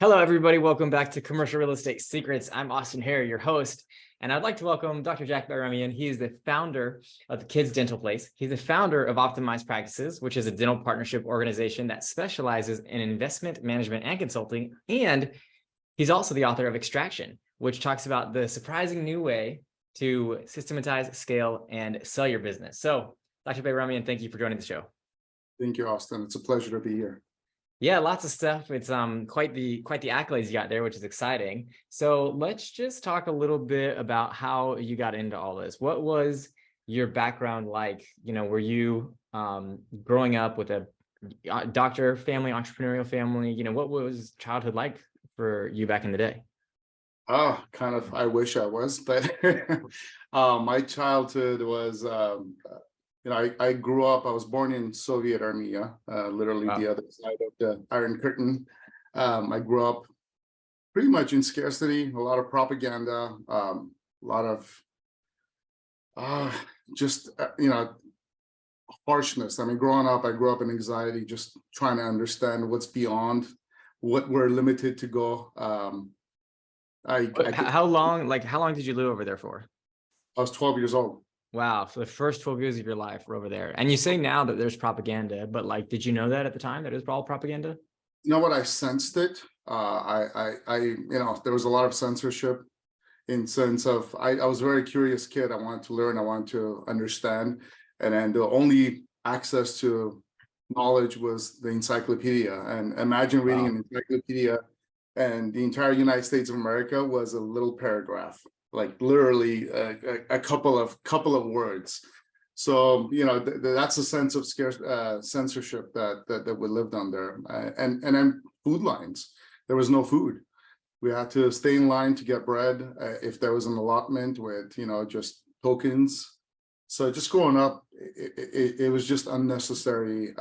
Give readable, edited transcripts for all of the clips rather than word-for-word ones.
Hello, everybody. Welcome back to Commercial Real Estate Secrets. I'm Austin Hare, your host, and I'd like to welcome Dr. Jack Bayramyan. He is the founder of the Kids Dental Place. He's the founder of Optimized Practices, which is a dental partnership organization that specializes in investment management and consulting. And he's also the author of Extraction, which talks about the surprising new way to systematize, scale, and sell your business. So, Dr. Bayramyan, thank you for joining the show. Thank you, Austin. It's a pleasure to be here. Yeah, lots of stuff. It's quite the accolades you got there, which is exciting. So let's just talk a little bit about how you got into all this. What was your background like? Were you growing up with a doctor family, entrepreneurial family? What was childhood like for you back in the day? I wish I was, but my childhood was I grew up, I was born in Soviet Armenia, literally Wow. the other side of the Iron Curtain. I grew up pretty much in scarcity, a lot of propaganda, a lot of harshness. I mean, growing up, I grew up in anxiety, just trying to understand what's beyond what we're limited to go. How long did you live over there for? I was 12 years old. Wow. So the first 12 years of your life were over there. And you say now that there's propaganda, but did you know that at the time that it was all propaganda? You know what? I sensed it. There was a lot of censorship in sense of, I was a very curious kid. I wanted to learn, I wanted to understand. And then the only access to knowledge was the encyclopedia. And imagine reading an encyclopedia and the entire United States of America was a little paragraph, like literally a couple of words. So that's a sense of censorship that we lived under, and then food lines. There was no food. We had to stay in line to get bread if there was an allotment with just tokens. So just growing up, it was just unnecessary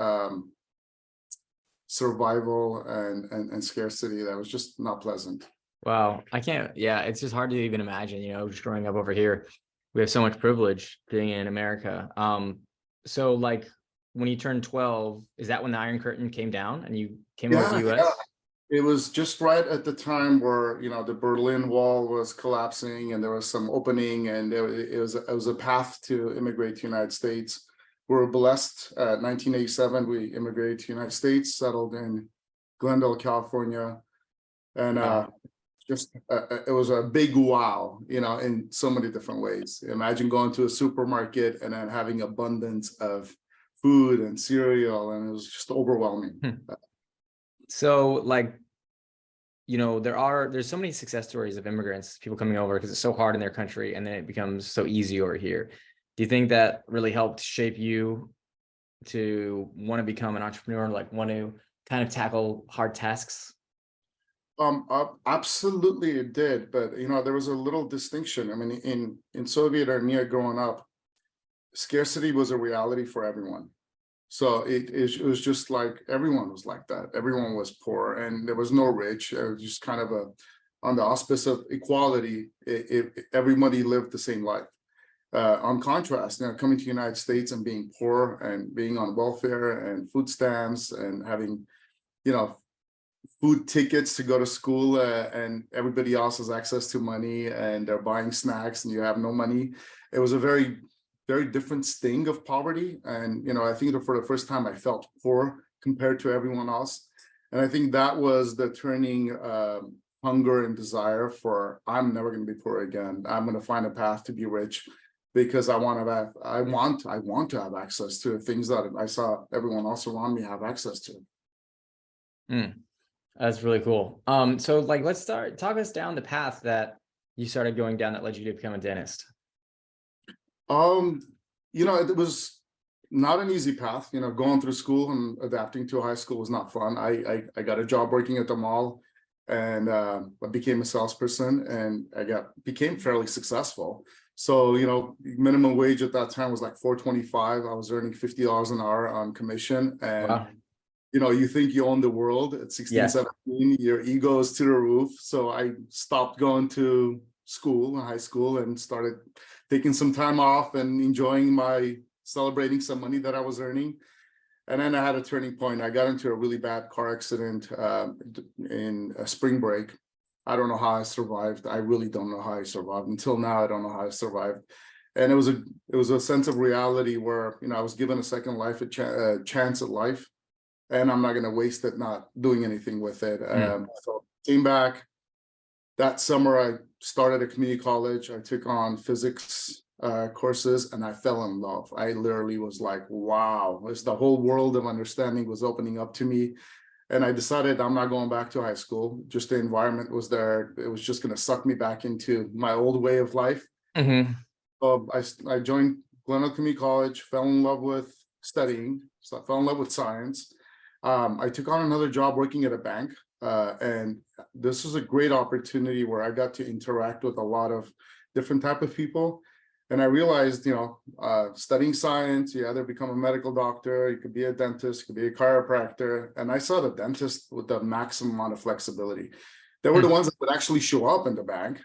survival and scarcity that was just not pleasant. Wow. It's just hard to even imagine, just growing up over here. We have so much privilege being in America. So when you turned 12, is that when the Iron Curtain came down and you came over to the US? Yeah. It was just right at the time where, the Berlin Wall was collapsing and there was some opening, and it was a path to immigrate to the United States. We were blessed. 1987, we immigrated to the United States, settled in Glendale, California. And it was a big wow, in so many different ways. Imagine going to a supermarket and then having abundance of food and cereal, and it was just overwhelming. So there's so many success stories of immigrants, people coming over because it's so hard in their country, and then it becomes so easy over here. Do you think that really helped shape you to want to become an entrepreneur, want to kind of tackle hard tasks? Absolutely it did, but there was a little distinction. I mean, in Soviet Armenia growing up, scarcity was a reality for everyone. So it was just like everyone was like that. Everyone was poor, and there was no rich. It was just kind of on the auspice of equality. Everybody lived the same life. On contrast, coming to the United States and being poor and being on welfare and food stamps and having, food tickets to go to school, and everybody else has access to money and they're buying snacks and you have no money. It was a very, very different sting of poverty. And, I think that for the first time I felt poor compared to everyone else. And I think that was the turning hunger and desire for, I'm never going to be poor again. I'm going to find a path to be rich, because I want to have access to things that I saw everyone else around me have access to. That's really cool. So let's talk us down the path that you started going down that led you to become a dentist. It was not an easy path. Going through school and adapting to high school was not fun. I got a job working at the mall, and I became a salesperson, and became fairly successful. So, minimum wage at that time was like $4.25. I was earning $50 an hour on commission, and wow. You think you own the world at 16, 17, your ego is to the roof. So I stopped going to high school, and started taking some time off and celebrating some money that I was earning. And then I had a turning point. I got into a really bad car accident in a spring break. I don't know how I survived. I really don't know how I survived. Until now, I don't know how I survived. And it was a sense of reality where, you know, I was given a second life, a chance at life, and I'm not going to waste it not doing anything with it. So came back that summer. I started a community college. I took on physics courses, and I fell in love. I literally was like, wow, it's the whole world of understanding was opening up to me. And I decided I'm not going back to high school. Just the environment was there. It was just going to suck me back into my old way of life. Mm-hmm. So I joined Glenelg Community College, fell in love with studying, so I fell in love with science. I took on another job working at a bank, and this was a great opportunity where I got to interact with a lot of different type of people. And I realized, you know, studying science, you either become a medical doctor, you could be a dentist, you could be a chiropractor. And I saw the dentist with the maximum amount of flexibility. They were the ones that would actually show up in the bank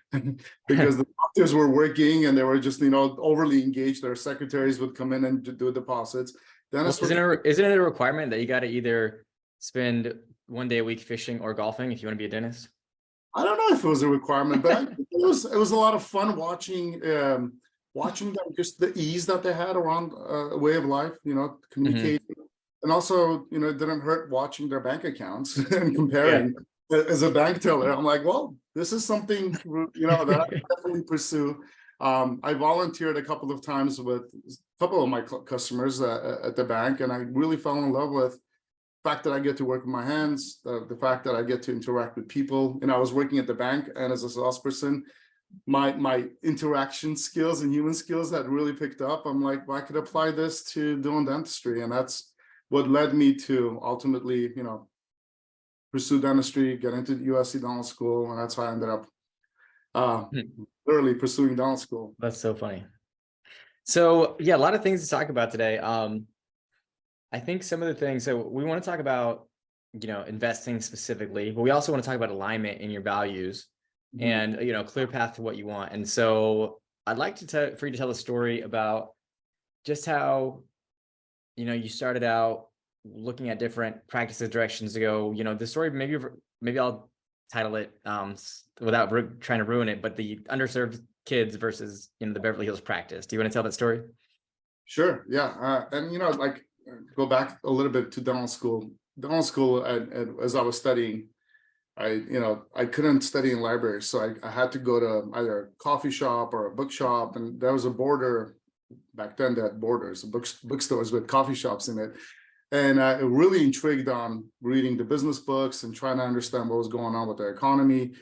because the doctors were working and they were just, you know, overly engaged. Their secretaries would come in and do deposits. Well, isn't it a requirement that you got to either spend 1 day a week fishing or golfing if you want to be a dentist? I don't know if it was a requirement, but it was a lot of fun watching them, just the ease that they had around a way of life, you know, communicating. And also, you know, it didn't hurt watching their bank accounts and comparing. As a bank teller, I'm like, well, this is something, you know, that I definitely pursue. I volunteered a couple of times with a couple of my customers at the bank, and I really fell in love with the fact that I get to work with my hands, the fact that I get to interact with people. And I was working at the bank, and as a salesperson, my interaction skills and human skills had really picked up. I'm like, well, I could apply this to doing dentistry, and that's what led me to ultimately, you know, pursue dentistry, get into USC dental school, and that's how I ended up literally pursuing dental school. That's so funny. So yeah, a lot of things to talk about today. I think some of the things, so we want to talk about, you know, investing specifically, but we also want to talk about alignment in your values and, you know, clear path to what you want. And so I'd like to for you to tell a story about just how, you know, you started out looking at different practices, directions to go, you know, the story, maybe I'll title it without trying to ruin it, but the underserved kids versus, you know, the Beverly Hills practice. Do you want to tell that story? Sure. Yeah. And, you know, like go back a little bit to dental school, as I was studying, I couldn't study in libraries. So I had to go to either a coffee shop or a bookshop. And there was a border back then that borders, bookstores with coffee shops in it. And I really intrigued on reading the business books and trying to understand what was going on with the economy.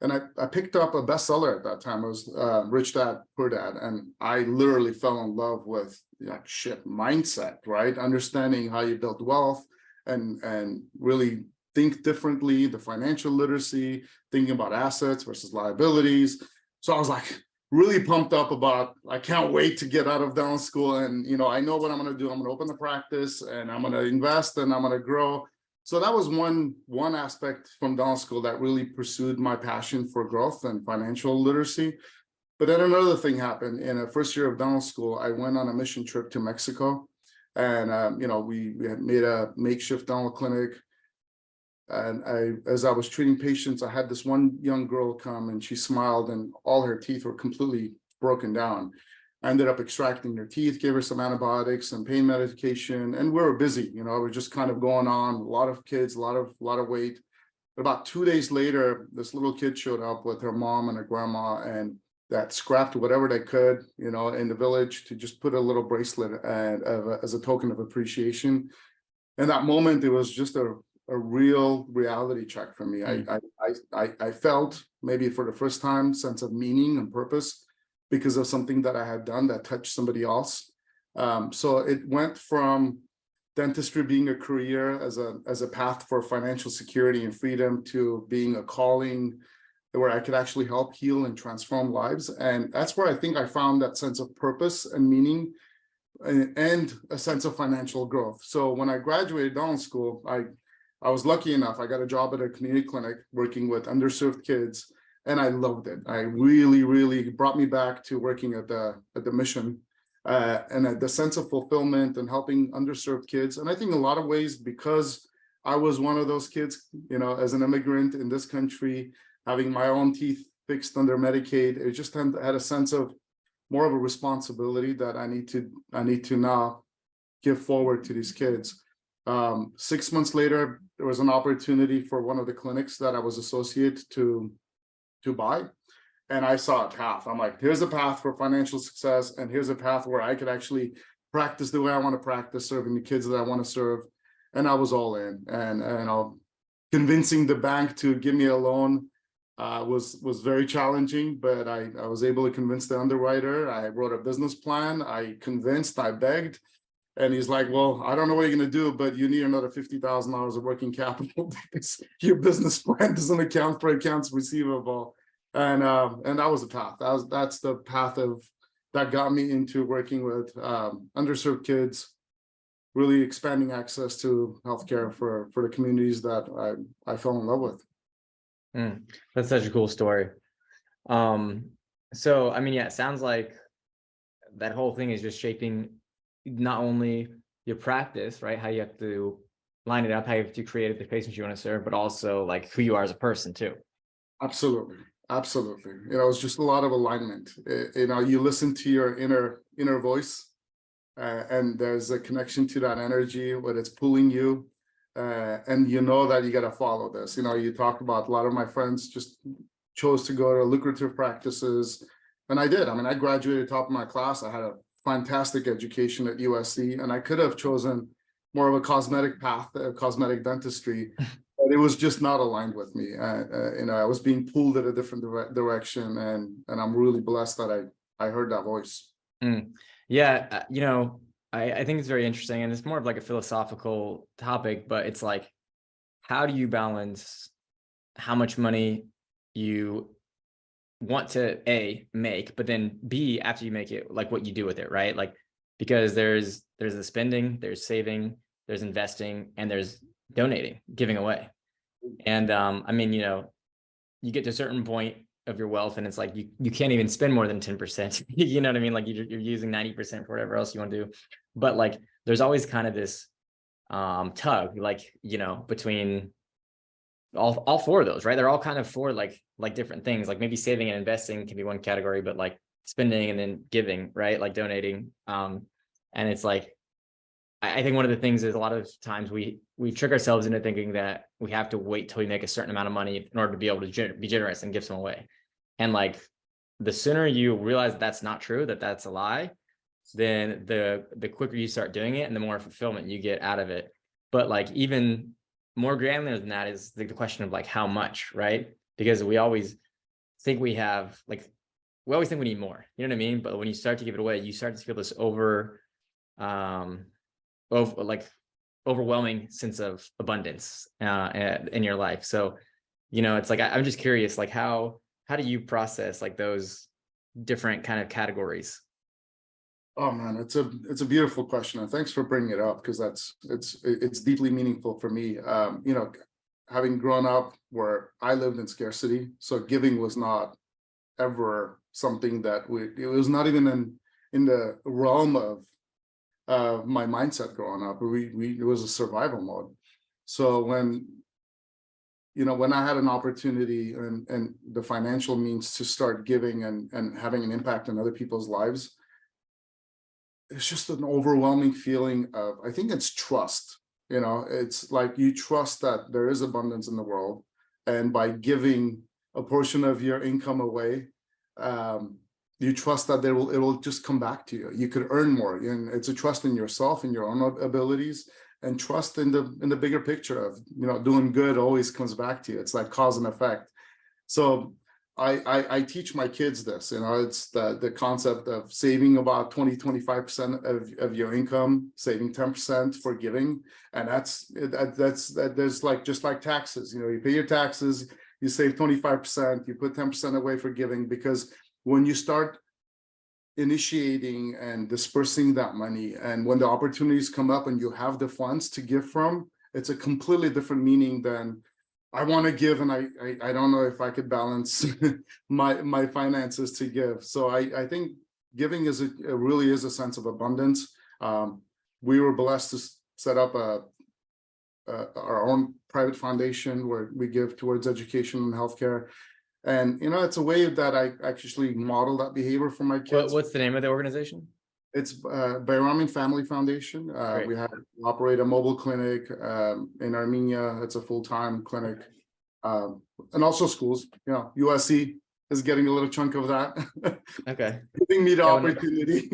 And I picked up a bestseller at that time. It was Rich Dad, Poor Dad. And I literally fell in love with mindset, right? Understanding how you build wealth and really think differently, the financial literacy, thinking about assets versus liabilities. So I was like, really pumped up about, I can't wait to get out of dental school. And, you know, I know what I'm going to do. I'm going to open the practice and I'm going to invest and I'm going to grow. So that was one aspect from dental school that really pursued my passion for growth and financial literacy. But then another thing happened. In the first year of dental school, I went on a mission trip to Mexico. And, you know, we had made a makeshift dental clinic. And as I was treating patients, I had this one young girl come and she smiled and all her teeth were completely broken down. I ended up extracting her teeth, gave her some antibiotics and pain medication, and we were busy. You know, it was just kind of going on. A lot of kids, a lot of weight. But about 2 days later, this little kid showed up with her mom and her grandma, and that scrapped whatever they could, you know, in the village to just put a little bracelet and as a token of appreciation. In that moment, it was just a real reality check for me. I felt maybe for the first time sense of meaning and purpose because of something that I had done that touched somebody else. So it went from dentistry being a career as a path for financial security and freedom to being a calling where I could actually help heal and transform lives. And that's where I think I found that sense of purpose and meaning and a sense of financial growth. So when I graduated dental school, I was lucky enough. I got a job at a community clinic working with underserved kids, and I loved it. I really brought me back to working at the mission. and the sense of fulfillment and helping underserved kids. And I think in a lot of ways, because I was one of those kids, as an immigrant in this country, having my own teeth fixed under Medicaid, it just had a sense of more of a responsibility that I need to now give forward to these kids. 6 months later, there was an opportunity for one of the clinics that I was associated to buy. And I saw a path. I'm like, here's a path for financial success. And here's a path where I could actually practice the way I want to practice, serving the kids that I want to serve. And I was all in. And convincing the bank to give me a loan was very challenging, but I was able to convince the underwriter. I wrote a business plan. I convinced, I begged. And he's like, well, I don't know what you're going to do, but you need another $50,000 of working capital because your business plan doesn't account for accounts receivable. And that was the path. That's the path that got me into working with underserved kids, really expanding access to healthcare for the communities that I fell in love with. That's such a cool story. So I mean, yeah, it sounds like that whole thing is just shaping not only your practice, right? How you have to line it up, how you have to create the patients you want to serve, but also like who you are as a person too. Absolutely. It's just a lot of alignment. You listen to your inner voice, and there's a connection to that energy when it's pulling you, and that you got to follow this. You talk about a lot of my friends just chose to go to lucrative practices, and I did. I mean, I graduated top of my class. I had a fantastic education at USC, and I could have chosen more of a cosmetic path, cosmetic dentistry. But it was just not aligned with me. I was being pulled in a different direction, and I'm really blessed that I heard that voice. Yeah, I think it's very interesting, and it's more of like a philosophical topic, but it's like, how do you balance how much money you want to make, but then B, after you make it, like what you do with it, right? Like, because there's the spending, there's saving, there's investing, and there's donating, giving away. And I mean, you get to a certain point of your wealth and it's like you can't even spend more than 10%. You know what I mean? Like you're using 90% for whatever else you want to do. But like there's always kind of this tug, like, between all four of those, right? They're all kind of for like different things. Like maybe saving and investing can be one category, but like spending and then giving, right? Like donating. And it's like, I think one of the things is a lot of times we trick ourselves into thinking that we have to wait till we make a certain amount of money in order to be able to be generous and give some away. And like the sooner you realize that's not true, that's a lie, then the quicker you start doing it and the more fulfillment you get out of it. But like even more granular than that is the question of like how much, right? Because we always think we always think we need more, you know what I mean? But when you start to give it away, you start to feel this overwhelming sense of abundance in your life. So, it's like, I'm just curious, like how do you process like those different kind of categories? Oh man, it's a beautiful question, and thanks for bringing it up, because it's deeply meaningful for me. Having grown up where I lived in scarcity, so giving was not ever something that it was not even in the realm of my mindset growing up. It was a survival mode. So when I had an opportunity and the financial means to start giving and having an impact on other people's lives, it's just an overwhelming feeling of, I think it's trust. It's like you trust that there is abundance in the world, and by giving a portion of your income away, you trust that it will just come back to you. You could earn more, and it's a trust in yourself and your own abilities, and trust in the bigger picture of doing good always comes back to you. It's like cause and effect. So I teach my kids this. It's the concept of saving about 20-25% of your income, saving 10% for giving, and that's there's like just like taxes. You pay your taxes, you save 25%, you put 10% away for giving, because when you start initiating and dispersing that money, and when the opportunities come up and you have the funds to give from, it's a completely different meaning than I want to give and I don't know if I could balance my finances to give. So I think giving it really is a sense of abundance. We were blessed to set up our own private foundation where we give towards education and healthcare. And, it's a way that I actually model that behavior for my kids. What's the name of the organization? It's Bayramyan Family Foundation. We operate a mobile clinic in Armenia. It's a full-time clinic, and also schools. USC is getting a little chunk of that. Okay, Giving me the opportunity.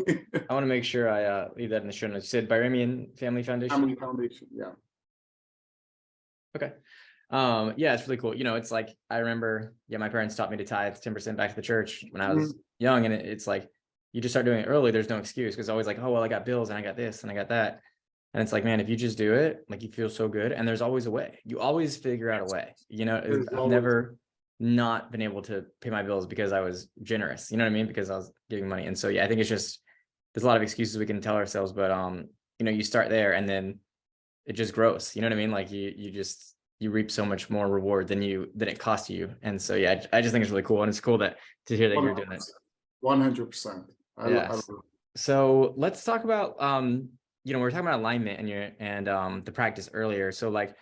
I want to make sure I leave that in the show notes. You said Bayramyan Family Foundation. Family Foundation, yeah. Okay. Yeah, it's really cool. It's like, I remember, my parents taught me to tithe 10% back to the church when I was young. And it's like, you just start doing it early. There's no excuse, because always like, oh, well, I got bills and I got this and I got that. And it's like, man, if you just do it, like, you feel so good. And there's always a way. You always figure out a way. I've never not been able to pay my bills because I was generous. You know what I mean? Because I was giving money. And so, I think it's just, there's a lot of excuses we can tell ourselves, but, you start there and then it just grows. You know what I mean? Like you reap so much more reward than it costs you. And so, I just think it's really cool. And it's cool to hear that you're doing it. 100%. So let's talk about, we were talking about alignment and the practice earlier. So like,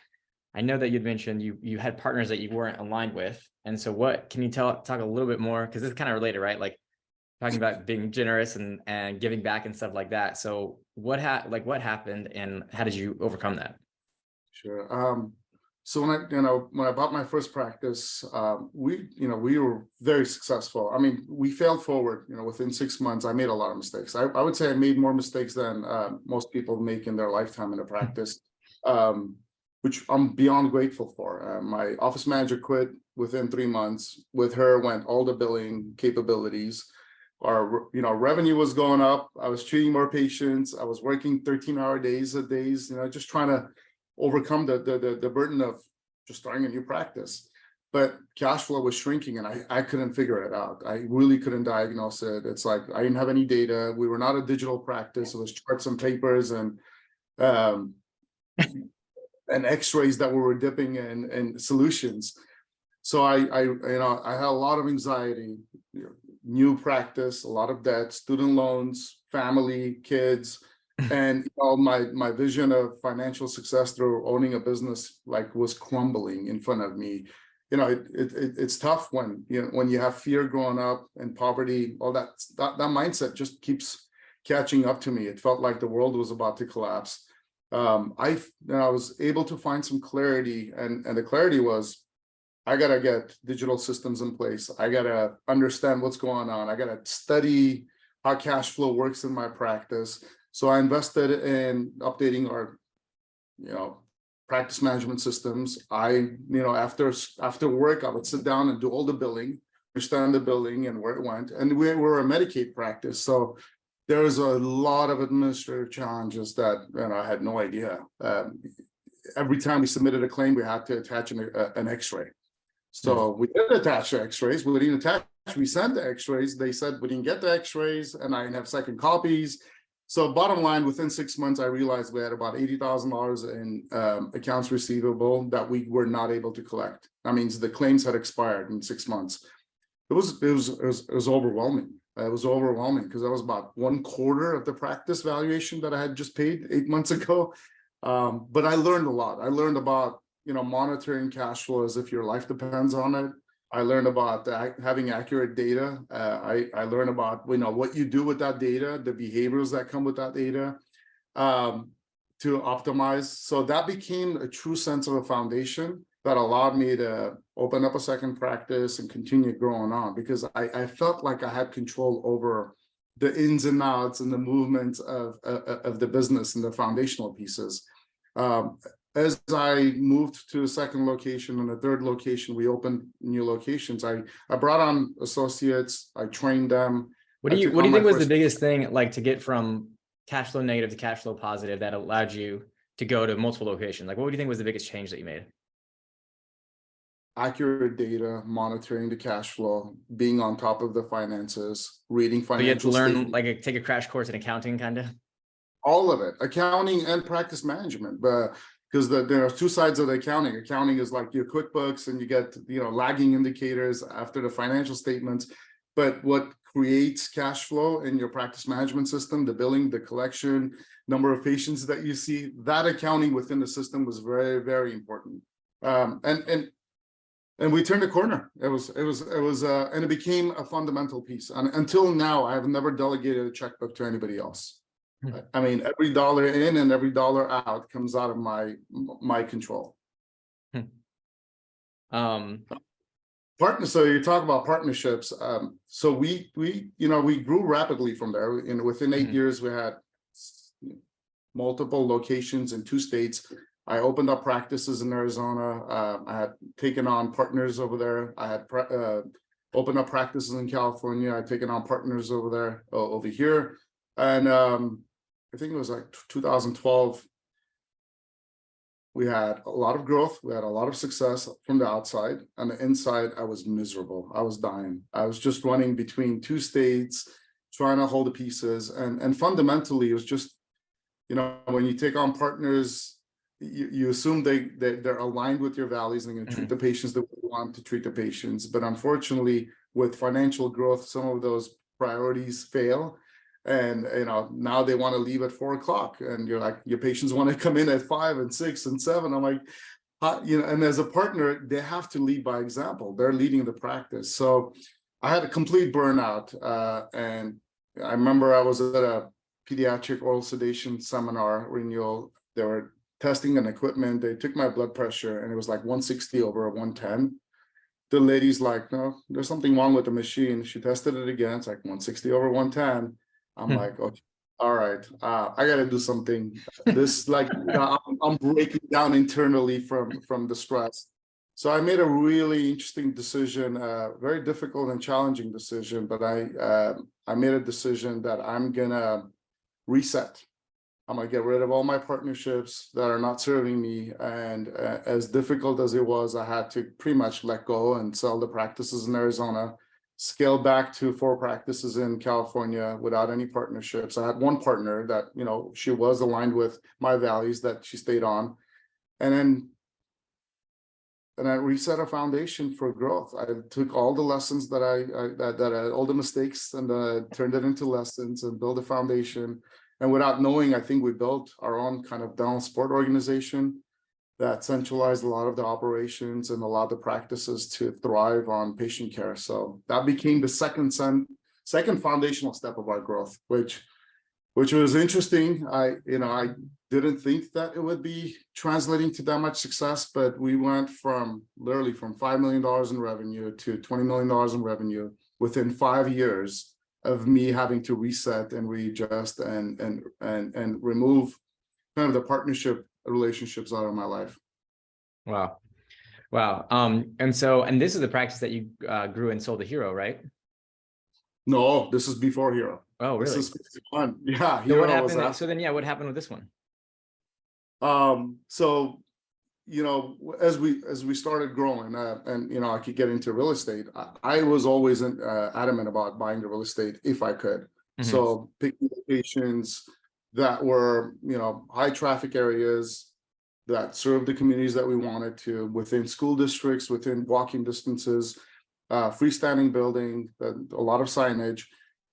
I know that you'd mentioned you had partners that you weren't aligned with. And so what can you talk a little bit more? Cause this is kind of related, right? Like talking about being generous and giving back and stuff like that. So what happened and how did you overcome that? Sure. So when I bought my first practice, we were very successful. I mean, we failed forward. Within 6 months, I made a lot of mistakes. I would say I made more mistakes than most people make in their lifetime in a practice, which I'm beyond grateful for. My office manager quit within 3 months. With her went all the billing capabilities. Our revenue was going up. I was treating more patients. I was working 13-hour days, just trying to overcome the burden of just starting a new practice. But cash flow was shrinking and I couldn't figure it out. I really couldn't diagnose it. It's like I didn't have any data. We were not a digital practice. It was charts and papers and x-rays that we were dipping in solutions. So I had a lot of anxiety, new practice, a lot of debt, student loans, family, kids. And my vision of financial success through owning a business was crumbling in front of me. It's tough when you have fear growing up and poverty, all that mindset just keeps catching up to me. It felt like the world was about to collapse. I was able to find some clarity, and the clarity was, I gotta get digital systems in place. I gotta understand what's going on. I gotta study how cash flow works in my practice. So I invested in updating our, practice management systems. After work, I would sit down and do all the billing, understand the billing and where it went. And we were a Medicaid practice. So there was a lot of administrative challenges that I had no idea. Every time we submitted a claim, we had to attach an x-ray. So we didn't attach the x-rays. We didn't attach, we sent the x-rays. They said we didn't get the x-rays and I didn't have second copies. So bottom line, within 6 months, I realized we had about $80,000 in accounts receivable that we were not able to collect. That means the claims had expired in 6 months. It was overwhelming. It was overwhelming because that was about 1/4 of the practice valuation that I had just paid 8 months ago. But I learned a lot. I learned about monitoring cash flow as if your life depends on it. I learned about having accurate data. I learned about what you do with that data, the behaviors that come with that data, to optimize. So that became a true sense of a foundation that allowed me to open up a second practice and continue growing on, because I felt like I had control over the ins and outs and the movements of the business and the foundational pieces. As I moved to a second location and a third location, we opened new locations. I brought on associates. I trained them. What do you think was the biggest thing, like, to get from cash flow negative to cash flow positive that allowed you to go to multiple locations? Like, what do you think was the biggest change that you made? Accurate data, monitoring the cash flow, being on top of the finances, reading financial. So you had to learn, like, take a crash course in accounting, kind of. All of it, accounting and practice management, but because there are two sides of the accounting. Accounting is like your QuickBooks, and you get lagging indicators after the financial statements. But what creates cash flow in your practice management system, the billing, the collection, number of patients that you see, that accounting within the system was very, very important. And we turned a corner. And it became a fundamental piece. And until now, I have never delegated a checkbook to anybody else. I mean, every dollar in and every dollar out comes out of my control. Partner. So you talk about partnerships. So we grew rapidly from there. And within 8 years, we had multiple locations in 2 states. I opened up practices in Arizona. I had taken on partners over there. I had opened up practices in California. I'd taken on partners over here. And I think it was like 2012. We had a lot of growth. We had a lot of success from the outside. On the inside, I was miserable. I was dying. I was just running between 2 states, trying to hold the pieces. And fundamentally, it was just, when you take on partners, you assume they're aligned with your values and they're going to treat the patients that we want to treat the patients. But unfortunately, with financial growth, some of those priorities fail. And now they want to leave at 4 o'clock, and you're like, your patients want to come in at 5 and 6 and 7. I'm like, and as a partner, they have to lead by example. They're leading the practice. So I had a complete burnout. And I remember I was at a pediatric oral sedation seminar renewal. They were testing an equipment. They took my blood pressure and it was like 160 over 110. The lady's like, no, there's something wrong with the machine. She tested it again. It's like 160 over 110. I'm like, okay, all right, I got to do something. This, like, I'm breaking down internally from the stress. So I made a really interesting decision, very difficult and challenging decision, but I made a decision that I'm gonna reset. I'm gonna get rid of all my partnerships that are not serving me. And as difficult as it was, I had to pretty much let go and sell the practices in Arizona, scale back to 4 practices in California without any partnerships. I had one partner that, she was aligned with my values that she stayed on. And I reset a foundation for growth. I took all the lessons that all the mistakes, and turned it into lessons and built a foundation. And without knowing, I think we built our own kind of dental sport organization that centralized a lot of the operations and a lot of the practices to thrive on patient care. So that became the second foundational step of our growth, which was interesting. I didn't think that it would be translating to that much success, but we went literally from $5 million in revenue to $20 million in revenue within 5 years of me having to reset and readjust and remove kind of the partnership relationships out of my life. Wow. And this is the practice that you grew and sold to Hero, right? No, this is before Hero. Oh, really? This is fun. Yeah. So what happened? So then, what happened with this one? So, as we started growing, and I could get into real estate, I was always adamant about buying the real estate if I could. So picking locations that were, high traffic areas that served the communities that we wanted to, within school districts, within walking distances, freestanding building, a lot of signage.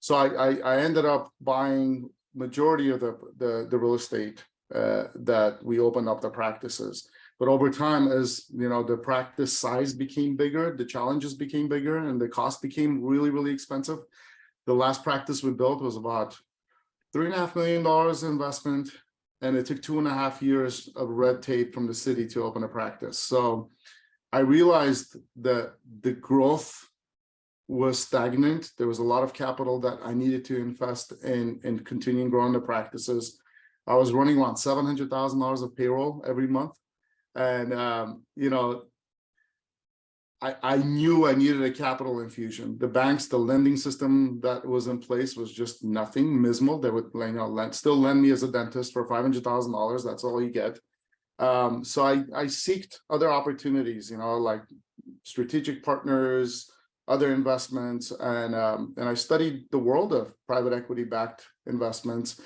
So I ended up buying majority of the real estate that we opened up the practices. But over time, as the practice size became bigger, the challenges became bigger, and the cost became really, really expensive. The last practice we built was about $3.5 million investment, and it took 2.5 years of red tape from the city to open a practice. So I realized that the growth was stagnant. There was a lot of capital that I needed to invest in continuing growing the practices. I was running around $700,000 of payroll every month. And, I knew I needed a capital infusion. The banks, the lending system that was in place was just nothing, minimal. They would still lend me as a dentist for $500,000. That's all you get. So I seeked other opportunities, like strategic partners, other investments, and I studied the world of private equity backed investments.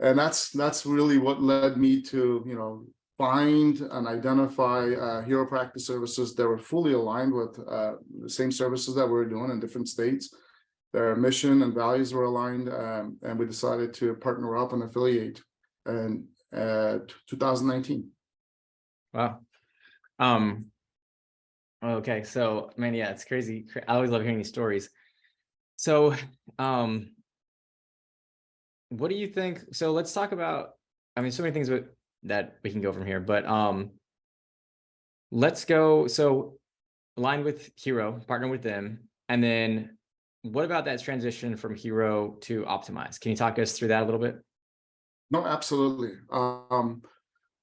And that's really what led me to, find and identify Hero Practice Services that were fully aligned with the same services that we were doing in different states. their mission and values were aligned, and we decided to partner up and affiliate in 2019. Wow. Okay, so man, yeah, it's crazy. I always love hearing these stories. So, what do you think? So let's talk about, I mean, so many things that we can go from here, but let's go. So align with Hero, partner with them, and then what about that transition from Hero to Optimize? Can you talk us through that a little bit? No, absolutely.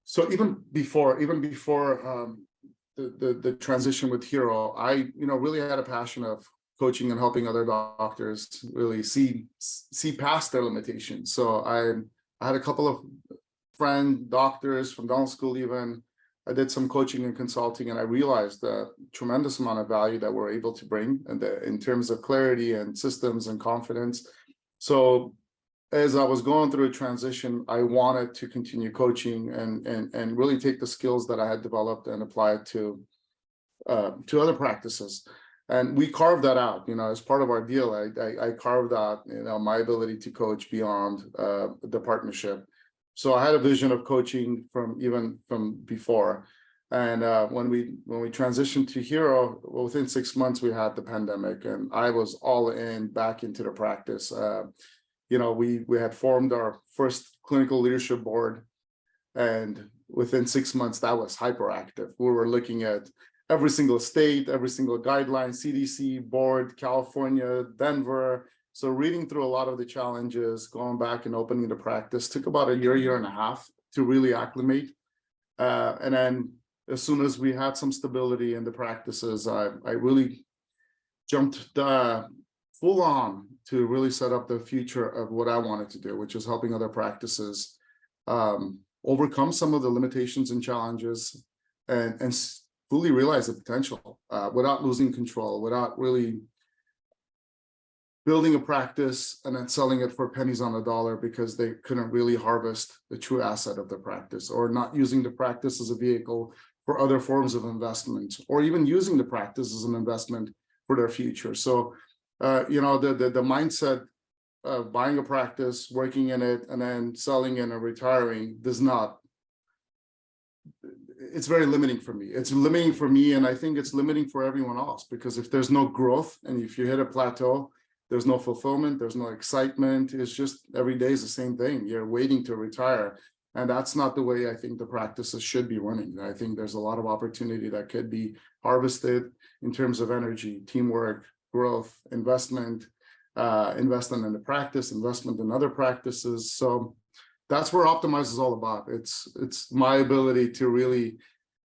So even before the transition with Hero, I really had a passion of coaching and helping other doctors really see past their limitations. So I had a couple of friend doctors from dental school. Even I did some coaching and consulting, and I realized the tremendous amount of value that we're able to bring, and in terms of clarity and systems and confidence. So as I was going through a transition, I wanted to continue coaching and really take the skills that I had developed and apply it to other practices. And we carved that out, as part of our deal. I carved out, my ability to coach beyond the partnership. So I had a vision of coaching from before. And when we transitioned to Hero, within 6 months we had the pandemic, and I was all in back into the practice. We had formed our first clinical leadership board, and within 6 months that was hyperactive. We were looking at every single state, every single guideline, CDC, board, California, Denver. So reading through a lot of the challenges, going back and opening the practice took about a year and a half to really acclimate. And then as soon as we had some stability in the practices, I really jumped full on to really set up the future of what I wanted to do, which is helping other practices overcome some of the limitations and challenges, and fully realize the potential without losing control, without really building a practice and then selling it for pennies on the dollar because they couldn't really harvest the true asset of the practice, or not using the practice as a vehicle for other forms of investment, or even using the practice as an investment for their future. So, the mindset of buying a practice, working in it, and then selling it and retiring it's very limiting for me. It's limiting for me, and I think it's limiting for everyone else, because if there's no growth and if you hit a plateau, there's no fulfillment, there's no excitement. It's just every day is the same thing. You're waiting to retire. And that's not the way I think the practices should be running. I think there's a lot of opportunity that could be harvested in terms of energy, teamwork, growth, investment in the practice, investment in other practices. So that's where Optimize is all about. It's my ability to really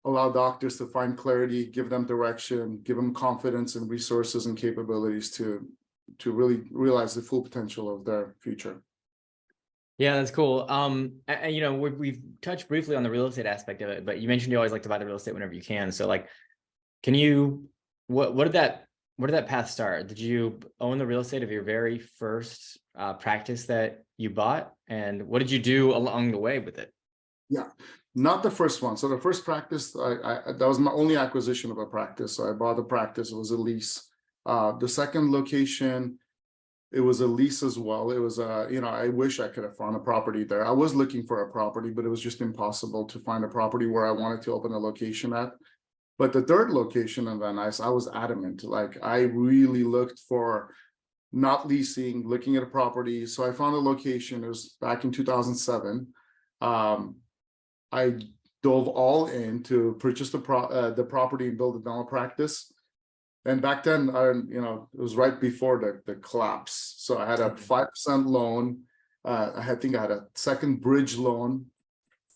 allow doctors to find clarity, give them direction, give them confidence and resources and capabilities to really realize the full potential of their future. Yeah, that's cool. We've touched briefly on the real estate aspect of it, but you mentioned you always like to buy the real estate whenever you can. So can you, what did that path start? Did you own the real estate of your very first practice that you bought? And what did you do along the way with it? Yeah, not the first one. So the first practice, that was my only acquisition of a practice. So I bought the practice, it was a lease. The second location, it was a lease as well. It was, I wish I could have found a property there. I was looking for a property, but it was just impossible to find a property where I wanted to open a location at. But the third location in Van Nuys, I was adamant. I really looked for not leasing, looking at a property. So I found a location. It was back in 2007. I dove all in to purchase the property and build a dental practice. And back then, it was right before the collapse. So I had a 5% loan. I think I had a second bridge loan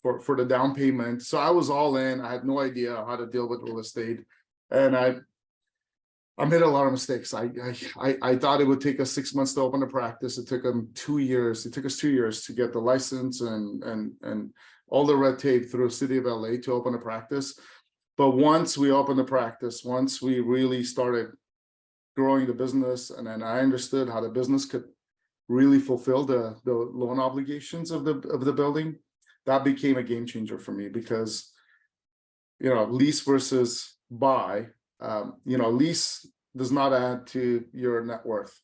for the down payment. So I was all in. I had no idea how to deal with real estate, and I made a lot of mistakes. I thought it would take us 6 months to open a practice. It took them 2 years. It took us 2 years to get the license and all the red tape through the city of LA to open a practice. But once we opened the practice, once we really started growing the business, and then I understood how the business could really fulfill the loan obligations of the building, that became a game changer for me. Because lease versus buy, lease does not add to your net worth.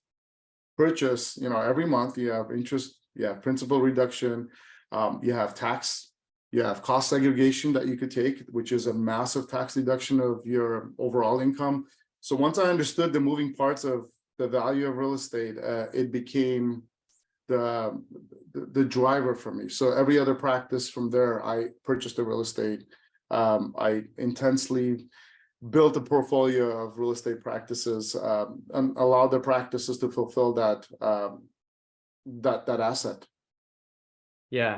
purchase, every month you have interest, you have principal reduction, you have tax, you have cost segregation that you could take, which is a massive tax deduction of your overall income. So once I understood the moving parts of the value of real estate, it became the driver for me. So every other practice from there, I purchased the real estate. I intensely built a portfolio of real estate practices, and allowed the practices to fulfill that asset. Yeah,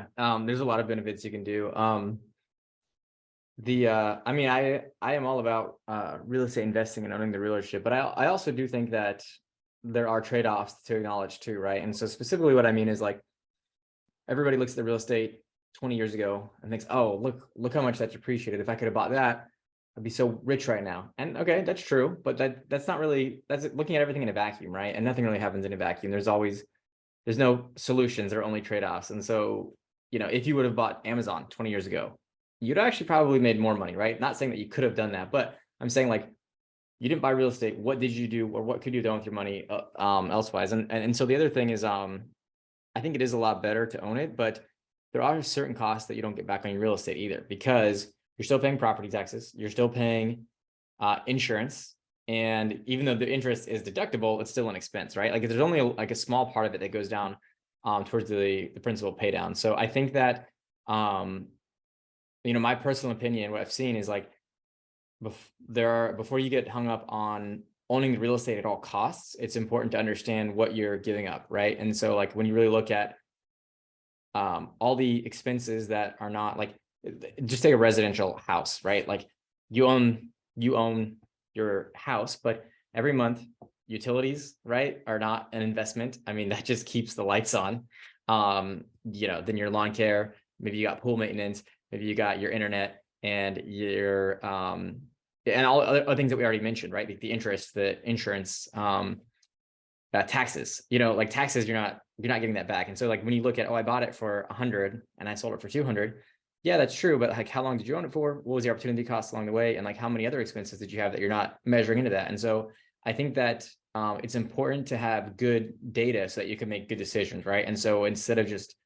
there's a lot of benefits you can do. I mean, I am all about real estate investing and owning the dealership, but I also do think that there are trade-offs to acknowledge too, right? And so specifically what I mean is like everybody looks at the real estate 20 years ago and thinks, oh, look how much that's appreciated. If I could have bought that, I'd be so rich right now. And okay, that's true, but that's not really, that's looking at everything in a vacuum, right? And nothing really happens in a vacuum. There's no solutions, there are only trade-offs. And so, if you would have bought Amazon 20 years ago, you'd actually probably made more money, right? Not saying that you could have done that, but I'm saying like, you didn't buy real estate. What did you do, or what could you have done with your money elsewise? And so the other thing is, I think it is a lot better to own it, but there are certain costs that you don't get back on your real estate either, because you're still paying property taxes, you're still paying insurance, and even though the interest is deductible, it's still an expense, right? Like there's only a small part of it that goes down towards the principal pay down. So I think that my personal opinion, what I've seen is like before you get hung up on owning the real estate at all costs, it's important to understand what you're giving up, right? And so like when you really look at all the expenses that are not like, just take a residential house, right? Like you own your house, but every month utilities, right, are not an investment. I mean, that just keeps the lights on. Then your lawn care, maybe you got pool maintenance, maybe you got your internet and your and all other things that we already mentioned, right? Like the interest, the insurance, taxes, like taxes, you're not getting that back. And so like when you look at, I bought it for 100 and I sold it for 200. Yeah, that's true. But like, how long did you own it for? What was the opportunity cost along the way? And like, how many other expenses did you have that you're not measuring into that? And so I think that it's important to have good data so that you can make good decisions, right? And so instead of just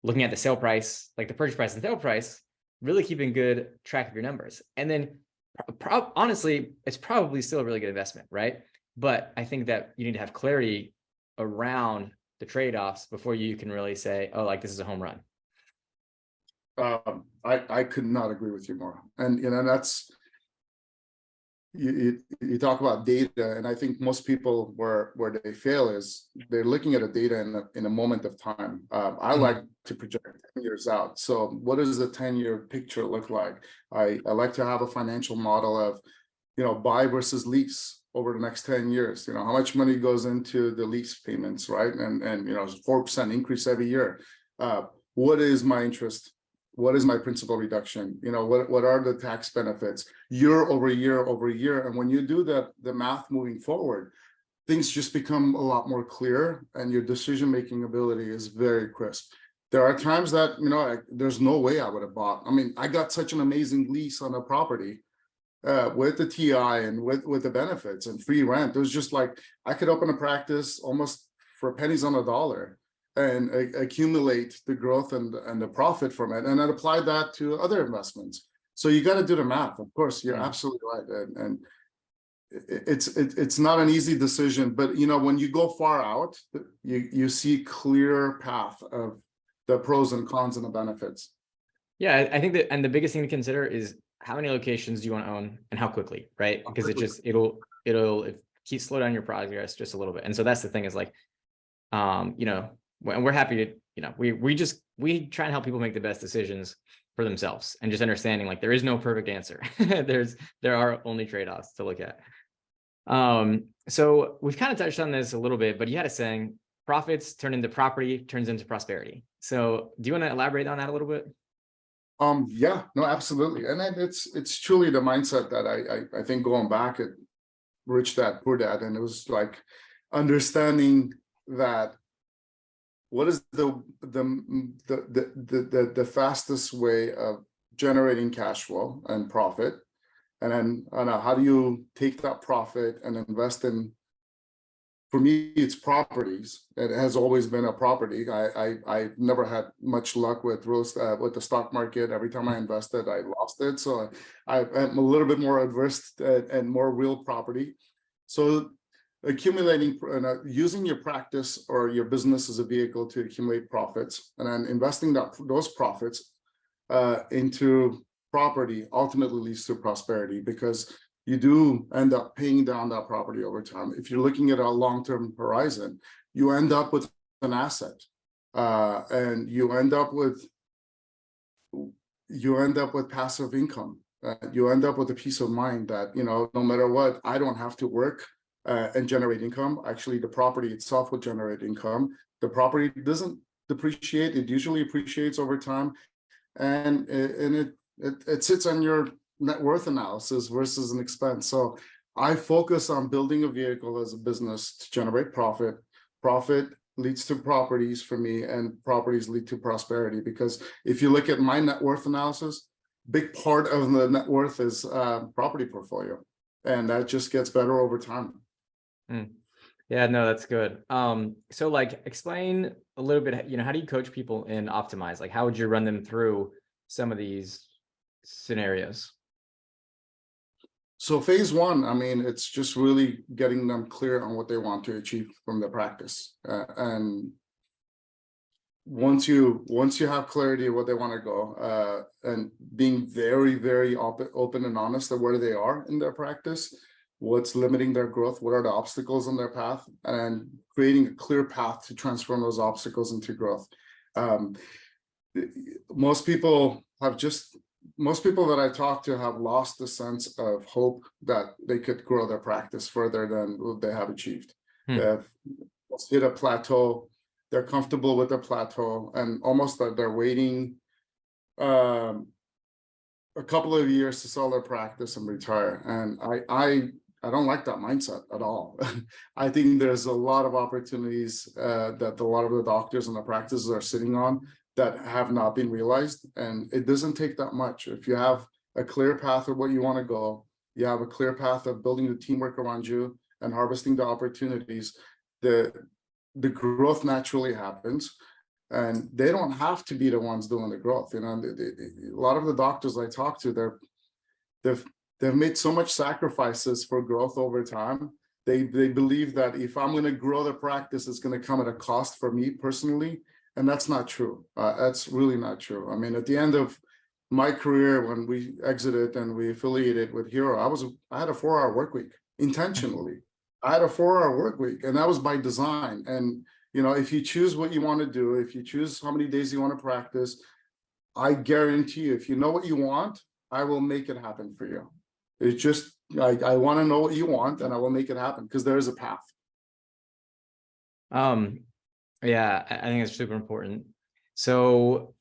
looking at the sale price, like the purchase price and sale price, really keeping good track of your numbers. And then honestly, it's probably still a really good investment, right? But I think that you need to have clarity around the trade-offs before you can really say, oh, like this is a home run. I could not agree with you more. And that's you talk about data, and I think most people where they fail is they're looking at a data in a moment of time. I like to project 10 years out. So what does the 10-year picture look like? I like to have a financial model of buy versus lease over the next 10 years. How much money goes into the lease payments, right? And 4% increase every year. What is my interest? What is my principal reduction? What are the tax benefits year over year over year? And when you do that, the math moving forward, things just become a lot more clear, and your decision-making ability is very crisp. There are times that, there's no way I would have bought. I mean, I got such an amazing lease on a property with the TI and with the benefits and free rent. It was just like, I could open a practice almost for pennies on a dollar and accumulate the growth and the profit from it, and then apply that to other investments. So you got to do the math. Of course, you're absolutely right, and it's not an easy decision. But when you go far out, you see clear path of the pros and cons and the benefits. Yeah, I think that, and the biggest thing to consider is how many locations do you want to own and how quickly, right? Because it'll slow down your progress just a little bit. And so that's the thing is like, and we're happy to, we try and help people make the best decisions for themselves, and just understanding like there is no perfect answer. There are only trade-offs to look at. So we've kind of touched on this a little bit, but you had a saying, profits turn into property, turns into prosperity. So do you want to elaborate on that a little bit? Yeah, no, absolutely. And then it's truly the mindset that I think going back at Rich Dad, Poor Dad, and it was like understanding that what is the fastest way of generating cash flow and profit, and then how do you take that profit and invest in for me, it's properties. It has always been a property. I've never had much luck with with the stock market. Every time I invested, I lost it. So I'm a little bit more adverse and more real property. So accumulating, using your practice or your business as a vehicle to accumulate profits, and then investing those profits into property ultimately leads to prosperity, because you do end up paying down that property over time. If you're looking at a long-term horizon, you end up with an asset, and you end up with passive income. You end up with a peace of mind that, no matter what, I don't have to work and generate income. Actually, the property itself will generate income. The property doesn't depreciate; it usually appreciates over time, and it sits on your net worth analysis versus an expense. So I focus on building a vehicle as a business to generate profit. Profit leads to properties for me, and properties lead to prosperity. Because if you look at my net worth analysis, big part of the net worth is property portfolio, and that just gets better over time. Yeah, no, that's good. So like explain a little bit, how do you coach people in Optimize? Like how would you run them through some of these scenarios? So phase one, I mean, it's just really getting them clear on what they want to achieve from the practice. And once you have clarity of what they want to go, and being very, very open and honest of where they are in their practice, what's limiting their growth, what are the obstacles on their path, and creating a clear path to transform those obstacles into growth. Most people that I talk to have lost the sense of hope that they could grow their practice further than what they have achieved. They've hit a plateau. They're comfortable with the plateau, and almost that they're waiting a couple of years to sell their practice and retire. And I don't like that mindset at all. I think there's a lot of opportunities that a lot of the doctors and the practices are sitting on that have not been realized. And it doesn't take that much. If you have a clear path of where you want to go, you have a clear path of building the teamwork around you and harvesting the opportunities, the growth naturally happens. And they don't have to be the ones doing the growth. A lot of the doctors I talk to, they've made so much sacrifices for growth over time. They believe that if I'm going to grow the practice, it's going to come at a cost for me personally. And that's not true. That's really not true. I mean, at the end of my career, when we exited and we affiliated with Hero, I had a 4-hour work week intentionally. I had a 4-hour work week, and that was by design. And, if you choose what you want to do, if you choose how many days you want to practice, I guarantee you, if you know what you want, I will make it happen for you. It's just, I want to know what you want, and I will make it happen, because there is a path. Yeah, I think it's super important. So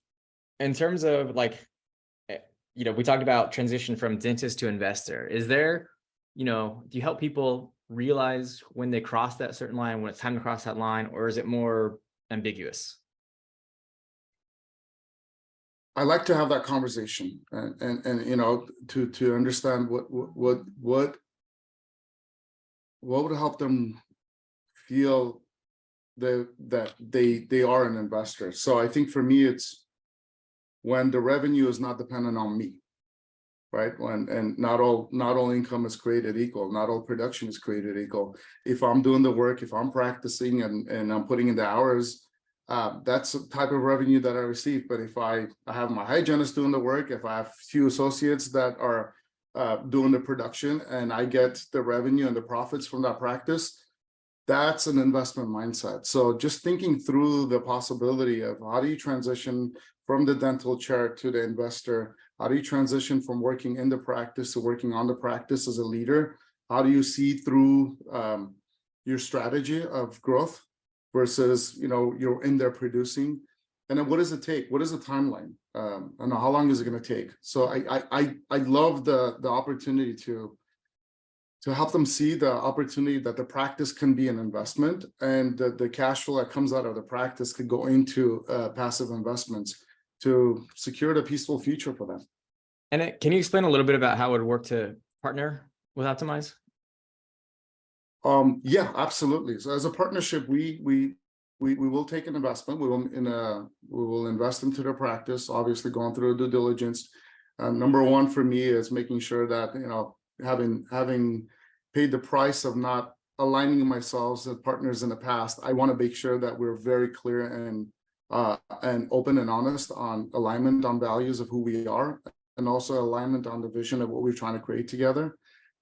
in terms of we talked about transition from dentist to investor. Is there, do you help people realize when they cross that certain line, when it's time to cross that line, or is it more ambiguous? I like to have that conversation and to understand what would help them feel that they are an investor. So I think for me, it's when the revenue is not dependent on me, right? And not all income is created equal. Not all production is created equal. If I'm doing the work, if I'm practicing and I'm putting in the hours, that's the type of revenue that I receive. But if I have my hygienist doing the work, if I have few associates that are doing the production, and I get the revenue and the profits from that practice, that's an investment mindset. So just thinking through the possibility of how do you transition from the dental chair to the investor? How do you transition from working in the practice to working on the practice as a leader? How do you see through your strategy of growth versus, you're in there producing? And then what does it take? What is the timeline? And how long is it going to take? So I love the opportunity to help them see the opportunity that the practice can be an investment, and the cash flow that comes out of the practice could go into passive investments to secure the peaceful future for them. And can you explain a little bit about how it would work to partner with Optimize? Yeah, absolutely. So as a partnership, we will take an investment. We will invest into the practice, obviously going through due diligence. Number one for me is making sure that, having paid the price of not aligning myself with partners in the past, I want to make sure that we're very clear and open and honest on alignment on values of who we are, and also alignment on the vision of what we're trying to create together.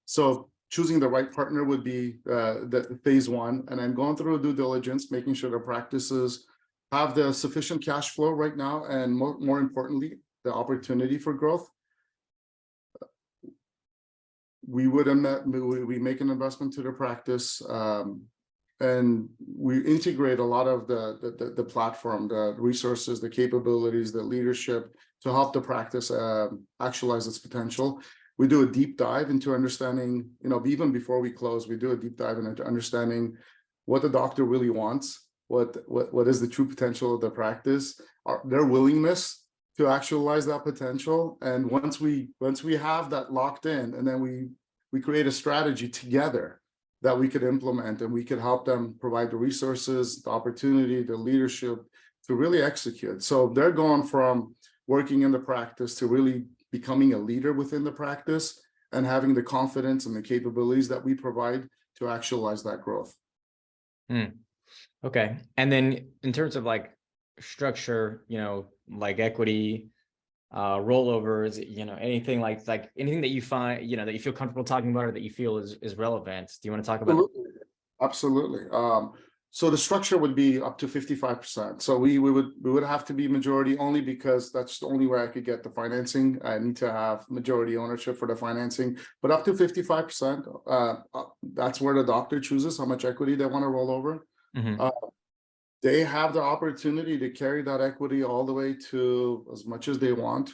So choosing the right partner would be the phase one, and then going through due diligence, making sure the practices have the sufficient cash flow right now, and more importantly, the opportunity for growth. We make an investment to the practice, and we integrate a lot of the platform, the resources, the capabilities, the leadership to help the practice actualize its potential. We do a deep dive into understanding, even before we close, we do a deep dive into understanding what the doctor really wants, what is the true potential of the practice, their willingness to actualize that potential. And once we have that locked in, and then we create a strategy together that we could implement, and we could help them provide the resources, the opportunity, the leadership to really execute. So they're going from working in the practice to really becoming a leader within the practice, and having the confidence and the capabilities that we provide to actualize that growth. Okay. And then in terms of like structure, like equity, rollovers, anything like anything that you find, that you feel comfortable talking about, or that you feel is relevant. Do you want to talk about that? Absolutely. So the structure would be up to 55%. So we would have to be majority, only because that's the only way I could get the financing. I need to have majority ownership for the financing, but up to 55%. That's where the doctor chooses how much equity they want to roll over. Mm-hmm. They have the opportunity to carry that equity all the way to as much as they want.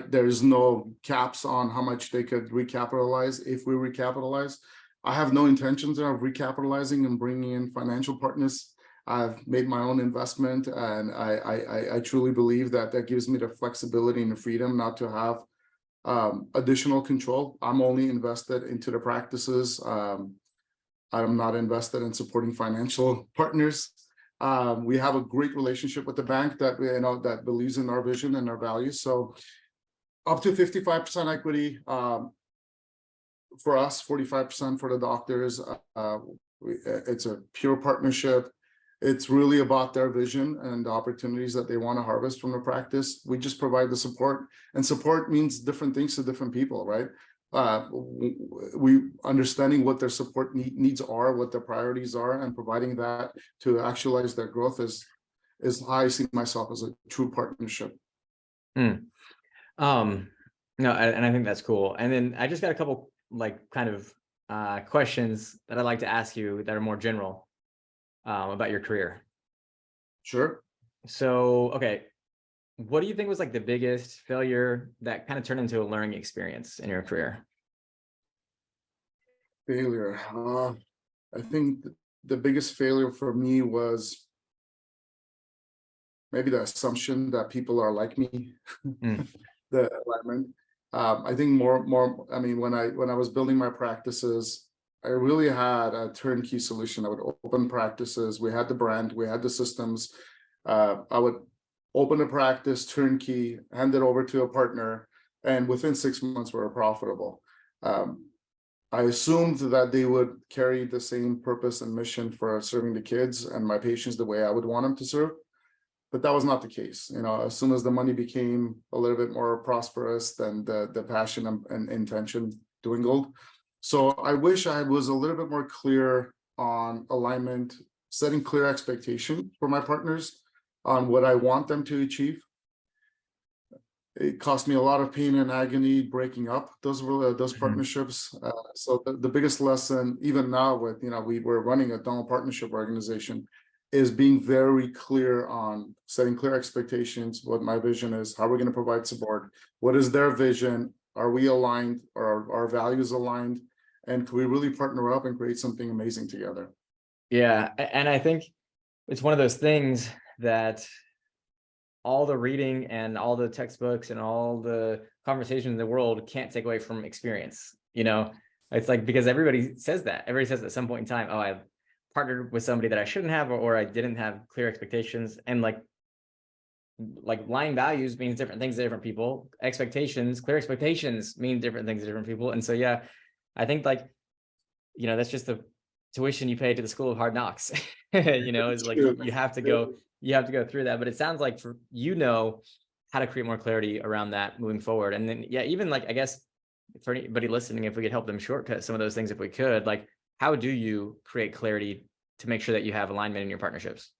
There's no caps on how much they could recapitalize if we recapitalize. I have no intentions of recapitalizing and bringing in financial partners. I've made my own investment, and I truly believe that gives me the flexibility and the freedom not to have additional control. I'm only invested into the practices. I'm not invested in supporting financial partners. We have a great relationship with the bank that that believes in our vision and our values. So up to 55% equity. For us, 45% for the doctors. It's a pure partnership. It's really about their vision and the opportunities that they want to harvest from the practice. We just provide the support, and support means different things to different people, right? We understanding what their support needs are, what their priorities are, and providing that to actualize their growth is how I see myself as a true partnership. No, and I think that's cool. And then I just got a couple questions that I'd like to ask you that are more general about your career. Sure. So, okay, what do you think was like the biggest failure that kind of turned into a learning experience in your career? Failure. I think the biggest failure for me was maybe the assumption that people are like me. The alignment. I think more. I mean, when I was building my practices, I really had a turnkey solution. I would open practices. We had the brand, we had the systems. I would open a practice, turnkey, hand it over to a partner, and within 6 months we were profitable. I assumed that they would carry the same purpose and mission for serving the kids and my patients the way I would want them to serve. But that was not the case. As soon as the money became a little bit more prosperous, then the passion and intention dwindled. So I wish I was a little bit more clear on alignment, setting clear expectation for my partners on what I want them to achieve. It cost me a lot of pain and agony breaking up those partnerships. So the biggest lesson, even now with we're running a dental partnership organization, is being very clear on setting clear expectations, what my vision is, how we're going to provide support, what is their vision, are we aligned, are our values aligned, and can we really partner up and create something amazing together? Yeah, and I think it's one of those things that all the reading and all the textbooks and all the conversations in the world can't take away from experience. It's like, because everybody says that. Everybody says at some point in time, oh, I partnered with somebody that I shouldn't have, or I didn't have clear expectations. And like line values means different things to different people. Expectations, clear expectations mean different things to different people. And so, yeah, I think like, that's just the tuition you pay to the school of hard knocks, is like, you have to go through that. But it sounds like how to create more clarity around that moving forward. And then, yeah, even like, I guess for anybody listening, if we could help them shortcut some of those things, if we could, like, how do you create clarity to make sure that you have alignment in your partnerships?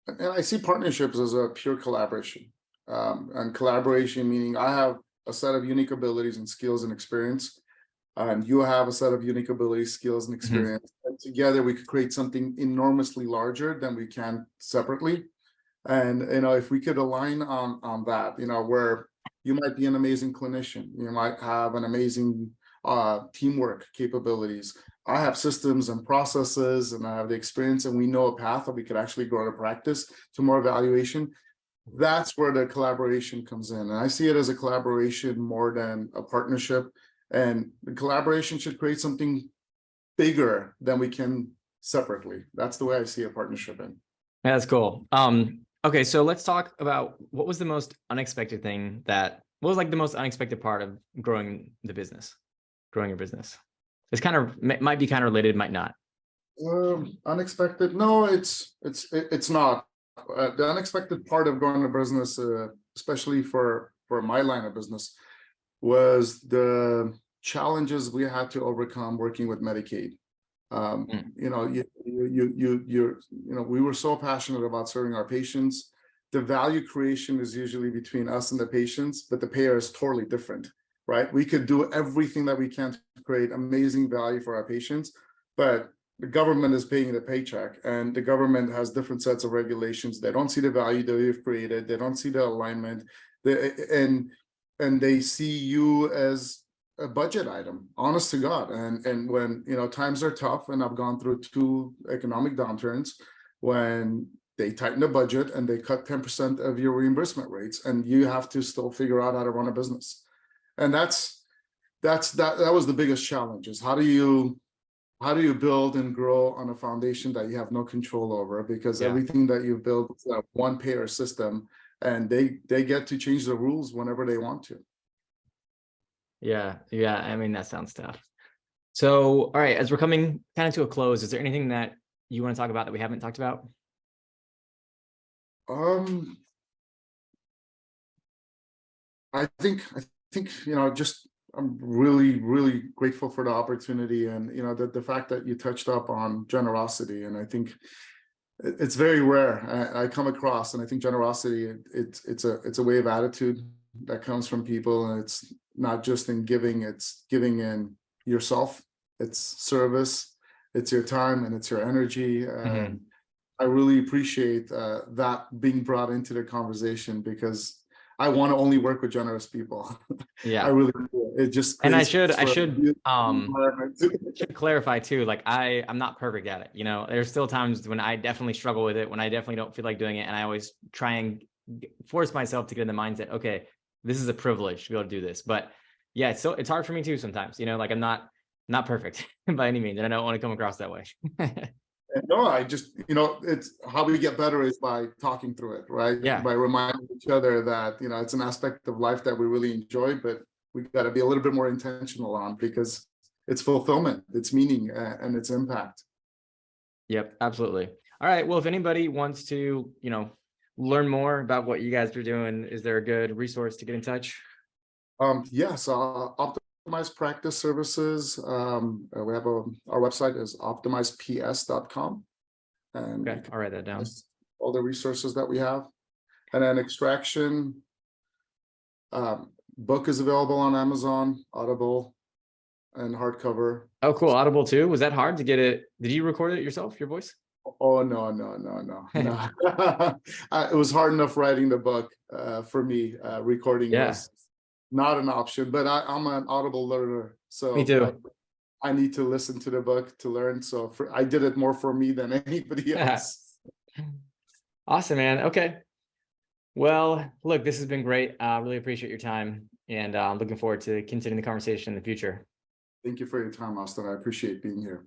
And I see partnerships as a pure collaboration. And collaboration meaning I have a set of unique abilities and skills and experience, and you have a set of unique abilities, skills, and experience. And together we could create something enormously larger than we can separately. And if we could align on that, where you might be an amazing clinician, you might have an amazing teamwork capabilities. I have systems and processes, and I have the experience, and we know a path that we could actually grow to practice to more evaluation. That's where the collaboration comes in. And I see it as a collaboration more than a partnership. And the collaboration should create something bigger than we can separately. That's the way I see a partnership in. Yeah, that's cool. Okay, so let's talk about what was the most unexpected what was like the most unexpected part of growing your business? It's might be kind of related, might not. Unexpected? No, it's not. The unexpected part of growing a business, especially for my line of business, was the challenges we had to overcome working with Medicaid. We were so passionate about serving our patients. The value creation is usually between us and the patients, but the payer is totally different, right? We could do everything that we can to create amazing value for our patients, but the government is paying the paycheck, and the government has different sets of regulations. They don't see the value that we've created. They don't see the alignment, and they see you as a budget item, honest to God. And when times are tough, and I've gone through 2 economic downturns when they tighten the budget and they cut 10% of your reimbursement rates, and you have to still figure out how to run a business. And that was the biggest challenge, is how do you build and grow on a foundation that you have no control over, because everything that you build is a one payer system, and they get to change the rules whenever they want to. Yeah. I mean, that sounds tough. So, all right, as we're coming kind of to a close, is there anything that you want to talk about that we haven't talked about? I think just I'm really, really grateful for the opportunity, and the fact that you touched up on generosity, and I think it's very rare. I come across, and I think generosity, it's a way of attitude that comes from people, and it's not just in giving, it's giving in yourself, it's service, it's your time, and it's your energy. I really appreciate that being brought into the conversation, because I want to only work with generous people. Yeah. I really do. It just, and I should clarify too, like I'm not perfect at it. There's still times when I definitely struggle with it, when I definitely don't feel like doing it. And I always try and force myself to get in the mindset, okay, this is a privilege to be able to do this. But yeah, it's hard for me too sometimes, like I'm not perfect by any means, and I don't want to come across that way. No, I just, it's how we get better is by talking through it, right? Yeah. By reminding each other that, it's an aspect of life that we really enjoy, but we got to be a little bit more intentional on, because it's fulfillment, it's meaning, and it's impact. Yep, absolutely. All right. Well, if anybody wants to, learn more about what you guys are doing, is there a good resource to get in touch? Yes, Optimized Practice Services. We have our website is optimizeps.com. And okay, I'll write that down. All the resources that we have. And then Extraction book is available on Amazon, Audible, and hardcover. Oh, cool. Audible too. Was that hard to get it? Did you record it yourself, your voice? Oh, no. It was hard enough writing the book for me. Recording was not an option, but I'm an Audible learner. So me too. I need to listen to the book to learn. So I did it more for me than anybody else. Awesome, man. Okay. Well, look, this has been great. Really appreciate your time, and I'm looking forward to continuing the conversation in the future. Thank you for your time, Austin. I appreciate being here.